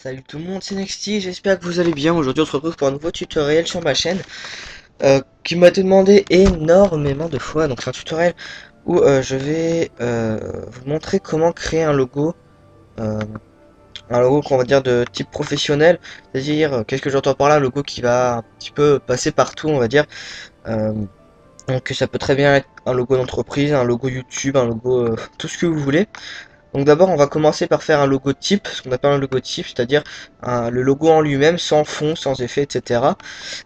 Salut tout le monde, c'est Nexty, j'espère que vous allez bien. Aujourd'hui on se retrouve pour un nouveau tutoriel sur ma chaîne qui m'a été demandé énormément de fois. Donc c'est un tutoriel où je vais vous montrer comment créer euh, un logo qu'on va dire de type professionnel. C'est-à-dire, qu'est-ce que j'entends par là, un logo qui va un petit peu passer partout, on va dire. Euh, donc ça peut très bien être un logo d'entreprise, un logo YouTube, un logo tout ce que vous voulez. Donc d'abord on va commencer par faire un logo type, ce qu'on appelle un logo type, c'est-à-dire le logo en lui-même, sans fond, sans effet, etc.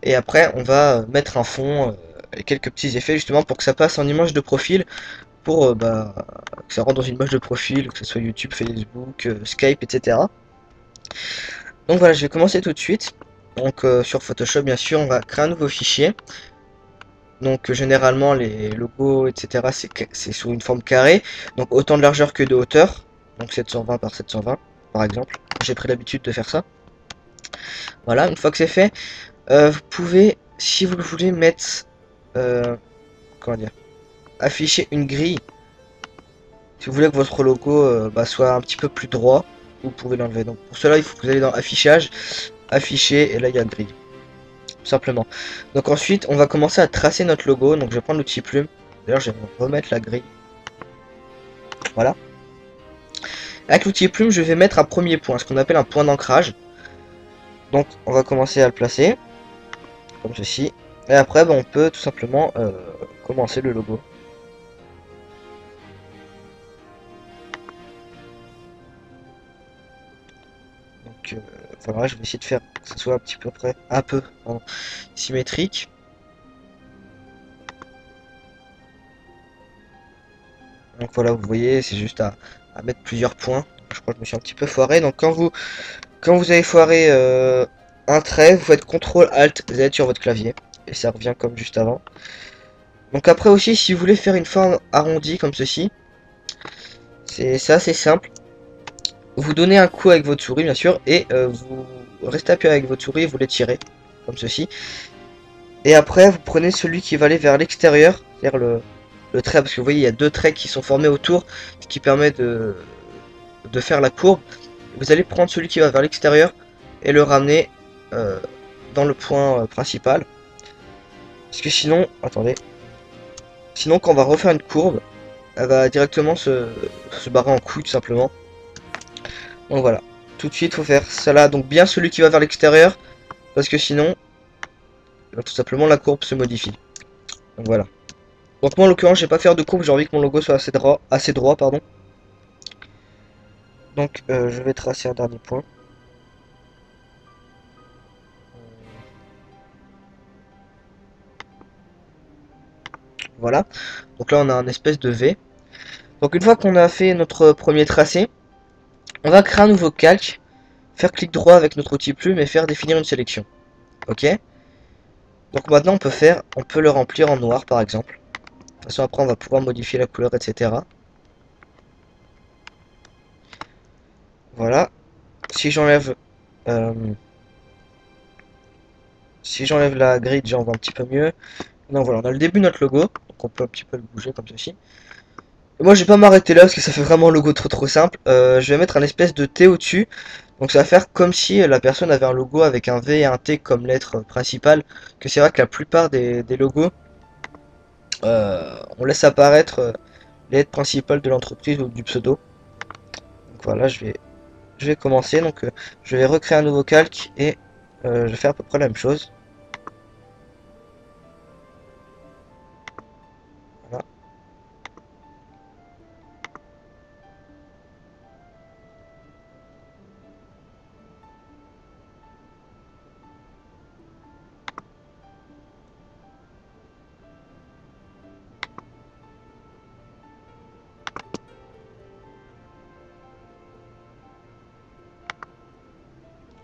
Et après on va mettre un fond et quelques petits effets justement pour que ça passe en image de profil, pour que ça rentre dans une image de profil, que ce soit YouTube, Facebook, Skype, etc. Donc voilà, je vais commencer tout de suite. Donc sur Photoshop bien sûr, on va créer un nouveau fichier. Donc généralement les logos, etc. c'est sous une forme carrée, donc autant de largeur que de hauteur, donc 720 par 720 par exemple. J'ai pris l'habitude de faire ça. Voilà, une fois que c'est fait, vous pouvez, si vous le voulez, mettre, comment dire, afficher une grille. Si vous voulez que votre logo soit un petit peu plus droit, vous pouvez l'enlever. Donc pour cela, il faut que vous allez dans affichage, afficher, et là il y a une grille. Tout simplement. Donc ensuite, on va commencer à tracer notre logo. Donc je vais prendre l'outil plume. D'ailleurs, je vais remettre la grille. Voilà. Avec l'outil plume, je vais mettre un premier point, ce qu'on appelle un point d'ancrage. Donc on va commencer à le placer, comme ceci. Et après, on peut tout simplement commencer le logo. Donc voilà, je vais essayer de faire que ce soit un petit peu près, un peu pardon, symétrique. Donc voilà, vous voyez, c'est juste à mettre plusieurs points. Je crois que je me suis un petit peu foiré. Donc quand vous avez foiré un trait, vous faites CTRL ALT Z sur votre clavier. Et ça revient comme juste avant. Donc après aussi, si vous voulez faire une forme arrondie comme ceci, c'est assez simple. Vous donnez un coup avec votre souris, bien sûr, et vous restez appuyé avec votre souris et vous l'étirez, comme ceci. Et après, vous prenez celui qui va aller vers l'extérieur, c'est-à-dire le trait, parce que vous voyez, il y a deux traits qui sont formés autour, ce qui permet de faire la courbe. Vous allez prendre celui qui va vers l'extérieur et le ramener euh, dans le point principal. Parce que sinon, attendez, sinon quand on va refaire une courbe, elle va directement se barrer en couille tout simplement. Donc voilà, tout de suite faut faire ça là, donc bien celui qui va vers l'extérieur, parce que sinon, tout simplement la courbe se modifie. Donc voilà. Donc moi en l'occurrence, je vais pas faire de courbe, j'ai envie que mon logo soit assez droit, pardon. Donc je vais tracer un dernier point. Voilà. Donc là on a un espèce de V. Donc une fois qu'on a fait notre premier tracé, on va créer un nouveau calque, faire clic droit avec notre outil plume et faire définir une sélection. Ok. Donc maintenant on peut le remplir en noir par exemple. De toute façon après on va pouvoir modifier la couleur, etc. Voilà. Si j'enlève euh, si j'enlève la grille, déjà on voit un petit peu mieux. Donc voilà, on a le début de notre logo, donc on peut un petit peu le bouger comme ceci. Et moi je vais pas m'arrêter là parce que ça fait vraiment un logo trop simple. Je vais mettre un espèce de T au-dessus. Donc ça va faire comme si la personne avait un logo avec un V et un T comme lettre principale. Que c'est vrai que la plupart des logos, on laisse apparaître les lettres principales de l'entreprise ou du pseudo. Donc voilà, je vais commencer. Donc je vais recréer un nouveau calque et je vais faire à peu près la même chose. Voilà.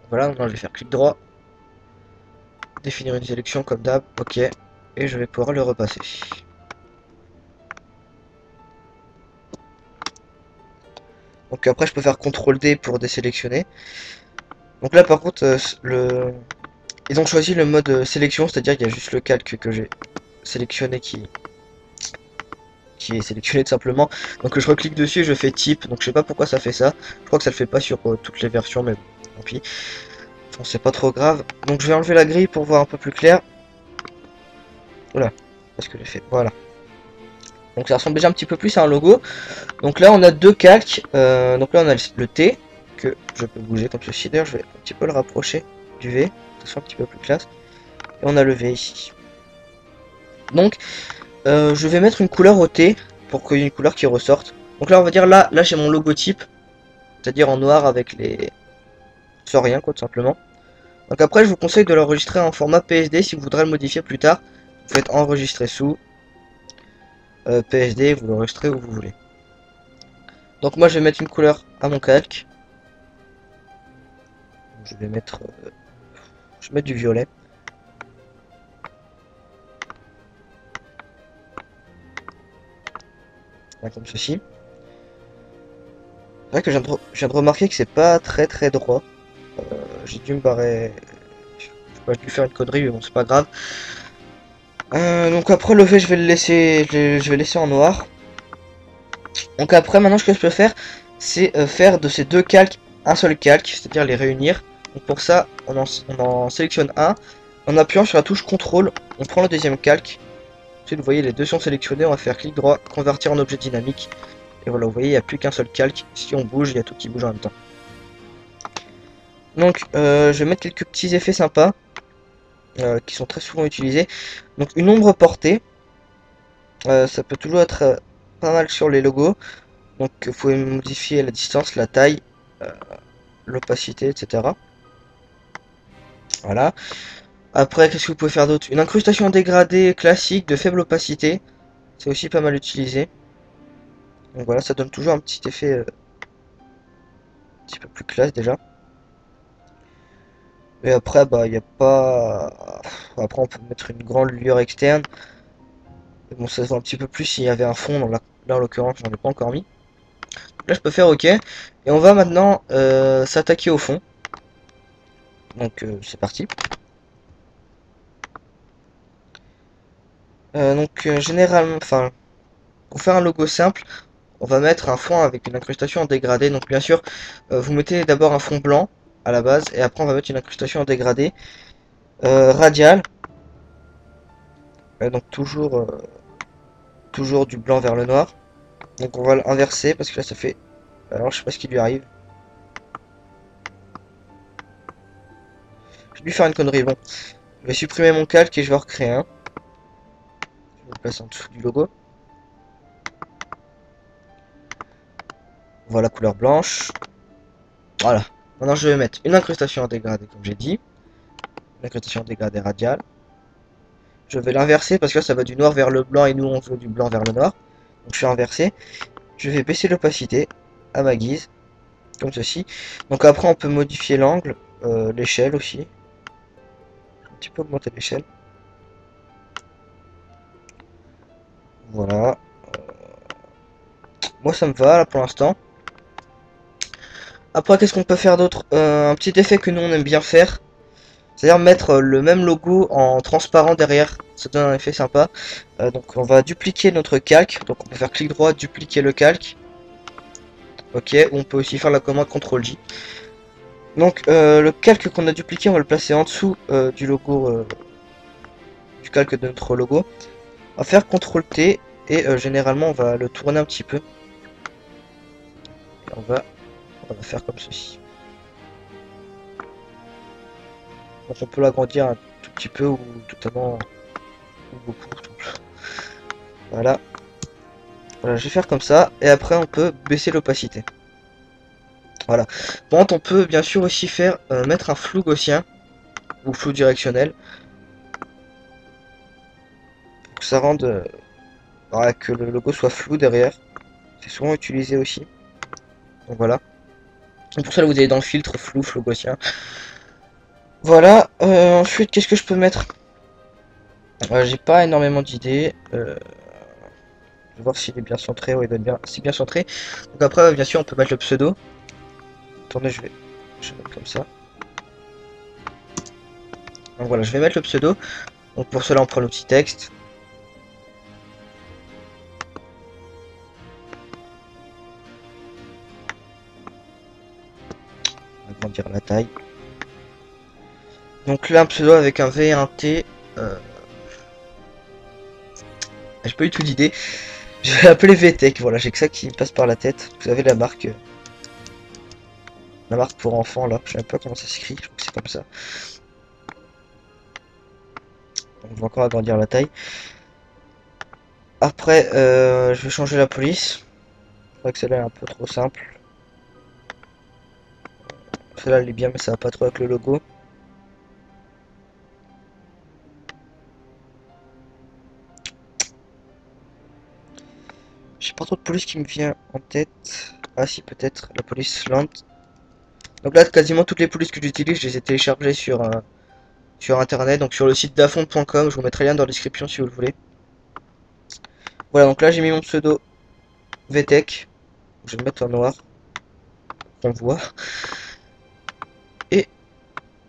Voilà, maintenant je vais faire clic droit, définir une sélection comme d'hab, ok, et je vais pouvoir le repasser. Donc après je peux faire CTRL D pour désélectionner. Donc là par contre ils ont choisi le mode sélection, c'est-à-dire qu'il y a juste le calque que j'ai sélectionné qui est sélectionné tout simplement. Donc je reclique dessus et je fais type, donc je sais pas pourquoi ça fait ça. Je crois que ça le fait pas sur toutes les versions, mais bon. tant pis. Bon, c'est pas trop grave. Donc je vais enlever la grille pour voir un peu plus clair. Oula, qu'est-ce que j'ai fait? Voilà. Donc ça ressemble déjà un petit peu plus à un logo. Donc là on a deux calques. Donc là on a le T que je peux bouger comme ceci. D'ailleurs je vais un petit peu le rapprocher du V, que ce soit un petit peu plus classe. Et on a le V ici. Donc je vais mettre une couleur au T pour qu'il y ait une couleur qui ressorte. Donc là on va dire là j'ai mon logotype, c'est-à-dire en noir avec les sans rien quoi tout simplement. Donc après je vous conseille de l'enregistrer en format PSD si vous voudrez le modifier plus tard. Vous faites enregistrer sous PSD, vous l'enregistrez où vous voulez. Donc moi je vais mettre une couleur à mon calque. Je vais mettre du violet. Là, comme ceci. C'est vrai que je viens de remarquer que c'est pas très droit. J'ai dû me barrer. J'ai dû faire une connerie, mais bon, c'est pas grave. Donc après le V, je vais le laisser, je vais laisser en noir. Donc après, maintenant, ce que je peux faire, c'est faire de ces deux calques un seul calque, c'est-à-dire les réunir. Donc pour ça, on en sélectionne un. En appuyant sur la touche CTRL, on prend le deuxième calque. Ensuite, vous voyez, les deux sont sélectionnés. On va faire clic droit, convertir en objet dynamique. Et voilà, vous voyez, il n'y a plus qu'un seul calque. Si on bouge, il y a tout qui bouge en même temps. Donc, je vais mettre quelques petits effets sympas. Qui sont très souvent utilisés. Donc, une ombre portée. Ça peut toujours être pas mal sur les logos. Donc, vous pouvez modifier la distance, la taille, euh, l'opacité, etc. Voilà. Après, qu'est-ce que vous pouvez faire d'autre? Une incrustation dégradée classique de faible opacité. C'est aussi pas mal utilisé. Donc voilà, ça donne toujours un petit effet un petit peu plus classe déjà. Et après, bah, il n'y a pas... Après, on peut mettre une grande lueur externe. Mais bon, ça se voit un petit peu plus s'il y avait un fond. Là, en l'occurrence, j'en ai pas encore mis. Là, je peux faire OK. Et on va maintenant s'attaquer au fond. Donc, c'est parti. Généralement, enfin, pour faire un logo simple, on va mettre un fond avec une incrustation en dégradé. Donc, bien sûr, vous mettez d'abord un fond blanc à la base. Et après, on va mettre une incrustation en dégradé radiale. Donc, toujours du blanc vers le noir. Donc, on va l'inverser parce que là, ça fait... Alors, je sais pas ce qui lui arrive. J'ai dû faire une connerie. Bon, je vais supprimer mon calque et je vais en recréer un. Je vais le placer en dessous du logo. Voilà, couleur blanche. Voilà. Maintenant, je vais mettre une incrustation en dégradé, comme j'ai dit. Une incrustation en dégradé radiale. Je vais l'inverser parce que là, ça va du noir vers le blanc et nous, on veut du blanc vers le noir. Donc, je vais inverser. Je vais baisser l'opacité à ma guise, comme ceci. Donc, après, on peut modifier l'angle, l'échelle aussi. Un petit peu augmenter l'échelle. Voilà. Moi, ça me va là pour l'instant. Après, qu'est-ce qu'on peut faire d'autre? Un petit effet que nous, on aime bien faire. C'est-à-dire mettre le même logo en transparent derrière, ça donne un effet sympa. Donc on va dupliquer notre calque, donc on peut faire clic droit, dupliquer le calque. Ok, ou on peut aussi faire la commande CTRL-J. Donc le calque qu'on a dupliqué, on va le placer en dessous du logo, du calque de notre logo. On va faire CTRL-T et généralement on va le tourner un petit peu. Et on va faire comme ceci. Donc on peut l'agrandir un tout petit peu ou totalement ou beaucoup. Voilà. Voilà, je vais faire comme ça, et après on peut baisser l'opacité. Voilà. Par contre, on peut bien sûr aussi faire mettre un flou gaussien, ou flou directionnel, pour que ça rende voilà, que le logo soit flou derrière. C'est souvent utilisé aussi. Donc voilà. Et pour ça, là, vous allez dans le filtre flou gaussien. Voilà. Ensuite, qu'est-ce que je peux mettre? J'ai pas énormément d'idées. Je vais voir s'il est bien centré. Oui, il doit être bien. C'est bien centré. Donc après, bien sûr, on peut mettre le pseudo. Attendez, je vais mettre comme ça. Donc voilà, je vais mettre le pseudo. Donc pour cela, on prend l'outil texte. agrandir la taille. Donc là un pseudo avec un V et un T. J'ai pas eu tout d'idée. Je vais l'appeler VTech, voilà, j'ai que ça qui me passe par la tête. Vous avez la marque pour enfants là, je sais même pas comment ça s'écrit, je crois que c'est comme ça. Donc je vais encore agrandir la taille. Après, je vais changer la police. Je crois que celle-là est un peu trop simple. Celle-là elle est bien, mais ça va pas trop avec le logo. J'ai pas trop de police qui me vient en tête. Ah si, peut-être la police Land. Donc là, quasiment toutes les polices que j'utilise, je les ai téléchargées sur internet, donc sur le site dafond.com. Je vous mettrai le lien dans la description si vous le voulez. Voilà, donc là j'ai mis mon pseudo VTech. Je vais le mettre en noir, on voit. Et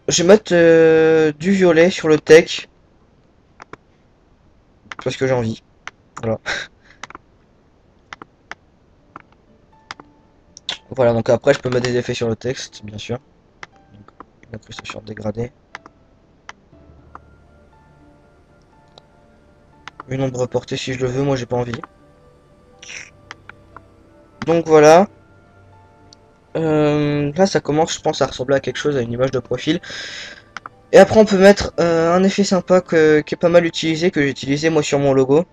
je vais mettre du violet sur le tech. Parce que j'ai envie. Voilà. Voilà, donc après je peux mettre des effets sur le texte, bien sûr. Donc, une incrustation dégradée. Une ombre portée si je le veux, moi j'ai pas envie. Donc voilà. Là ça commence je pense à ressembler à quelque chose, à une image de profil. Et après on peut mettre un effet sympa qui est pas mal utilisé, que j'ai utilisé moi sur mon logo.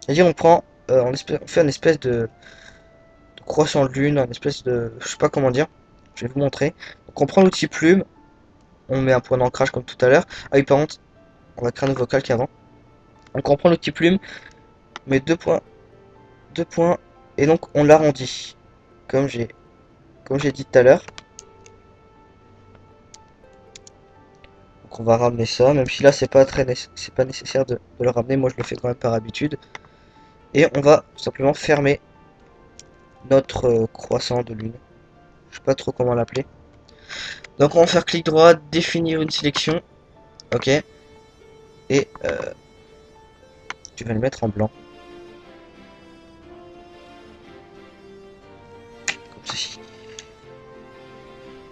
C'est-à-dire on prend, on fait une espèce de croissant de lune, une espèce de... je sais pas comment dire. Je vais vous montrer. Donc on prend l'outil plume, on met un point d'ancrage comme tout à l'heure. Ah oui par contre, on va créer un nouveau calque avant. Donc on prend l'outil plume, on met deux points, et donc on l'arrondit. Comme j'ai dit tout à l'heure. Donc on va ramener ça, même si là c'est pas nécessaire de le ramener, moi je le fais quand même par habitude. Et on va tout simplement fermer notre croissant de lune. Je sais pas trop comment l'appeler. Donc on va faire clic droit, définir une sélection. Ok. Et tu vas le mettre en blanc. Comme ceci.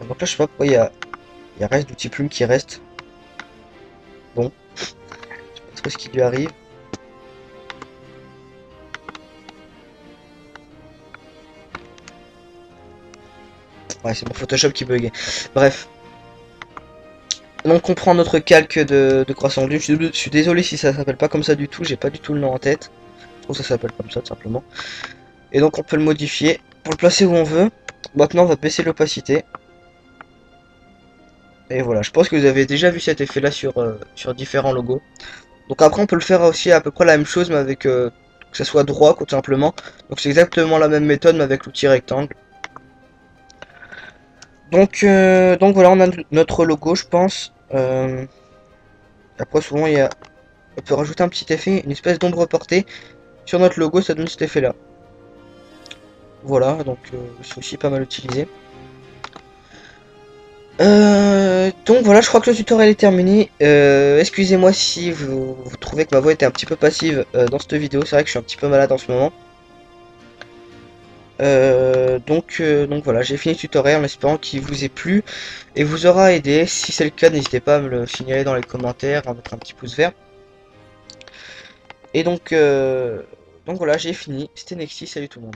Donc là je sais pas pourquoi il y a reste d'outil plume qui reste. Bon. Je sais pas trop ce qui lui arrive. Ouais, c'est mon Photoshop qui buguait. Bref. Donc on prend notre calque de croissant de lune. Je suis désolé si ça s'appelle pas comme ça du tout. J'ai pas du tout le nom en tête. Je trouve que ça s'appelle comme ça tout simplement. Et donc on peut le modifier pour le placer où on veut. Maintenant on va baisser l'opacité. Et voilà, je pense que vous avez déjà vu cet effet là sur différents logos. Donc après on peut le faire aussi à peu près la même chose mais avec que ça soit droit tout simplement. Donc c'est exactement la même méthode mais avec l'outil rectangle. Donc voilà, on a notre logo je pense. Après souvent on peut rajouter un petit effet, une espèce d'ombre portée sur notre logo, ça donne cet effet là. Voilà, donc c'est aussi pas mal utilisé. Donc voilà, je crois que le tutoriel est terminé. Excusez-moi si vous trouvez que ma voix était un petit peu passive dans cette vidéo. C'est vrai que je suis un petit peu malade en ce moment. Donc voilà, j'ai fini le tutoriel en espérant qu'il vous ait plu et vous aura aidé. Si c'est le cas, n'hésitez pas à me le signaler dans les commentaires, à mettre un petit pouce vert. Et donc voilà, j'ai fini. C'était Nexy, salut tout le monde.